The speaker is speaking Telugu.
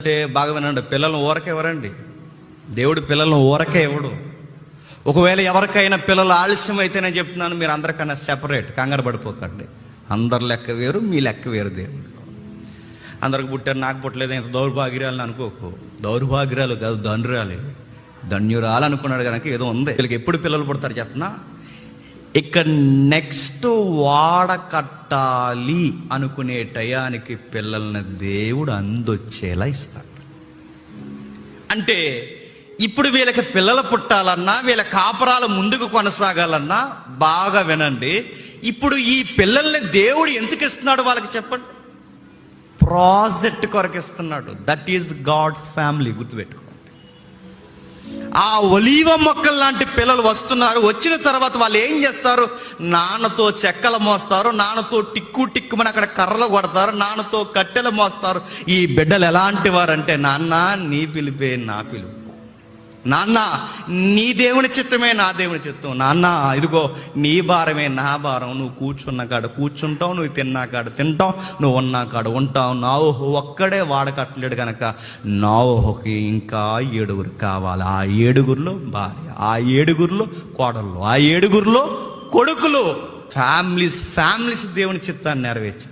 అంటే బాగా వినండి, పిల్లలను ఊరకే ఇవ్వరండి. దేవుడు పిల్లలను ఊరకే ఇవ్వడు. ఒకవేళ ఎవరికైనా పిల్లలు ఆలస్యం అయితే నేను చెప్తున్నాను, మీరు అందరికన్నా సెపరేట్, కంగారు పడిపోకండి. అందరు లెక్క వేరు, మీ లెక్క వేరు. దేవుడు అందరికి పుట్టారు, నాకు పుట్టలేదు, ఇంత దౌర్భాగ్యాలని అనుకోకు. దౌర్భాగ్యాలు కాదు, ధన్యురాలు అనుకున్నాడు కనుక ఏదో ఉంది. వీళ్ళకి ఎప్పుడు పిల్లలు పుడతారు చెప్పనా? ఇక్కడ నెక్స్ట్ వాడకట్టాలి అనుకునే టయానికి పిల్లల్ని దేవుడు అందొచ్చేలా ఇస్తాడు. అంటే ఇప్పుడు వీళ్ళకి పిల్లలు పుట్టాలన్నా, వీళ్ళ కాపురాలు ముందుకు కొనసాగాలన్నా బాగా వినండి. ఇప్పుడు ఈ పిల్లల్ని దేవుడు ఎందుకు ఇస్తున్నాడు వాళ్ళకి చెప్పండి? ప్రాజెక్ట్ కొరకు ఇస్తున్నాడు. That is God's family. గుర్తుపెట్టుకోండి. ఆ ఒలీవ మొక్కలు లాంటి పిల్లలు వస్తున్నారు. వచ్చిన తర్వాత వాళ్ళు ఏం చేస్తారు? నాన్నతో చెక్కలు మోస్తారు, నాన్నతో టిక్కుమని అక్కడ కర్రలు కొడతారు, నాన్నతో కట్టెలు మోస్తారు. ఈ బిడ్డలు ఎలాంటి వారంటే, నాన్న నీ పిలిపే నా పిలుపు, నాన్న నీ దేవుని చిత్తమే నా దేవుని చిత్తం, నాన్న ఇదిగో నీ భారమే నా భారం, నువ్వు కూర్చున్న కాడ కూర్చుంటావు, నువ్వు తిన్నా కాడ తింటావు, నువ్వు ఉన్నా కాడ ఉంటావు. నావోహో ఒక్కడే వాడకట్టలేడు కనుక నావోహోకి ఇంకా 7 కావాలి. ఆ 7 భార్య, ఆ 7 కోడళ్ళు, ఆ 7 కొడుకులు. ఫ్యామిలీస్ దేవుని చిత్తాన్ని నెరవేర్చారు.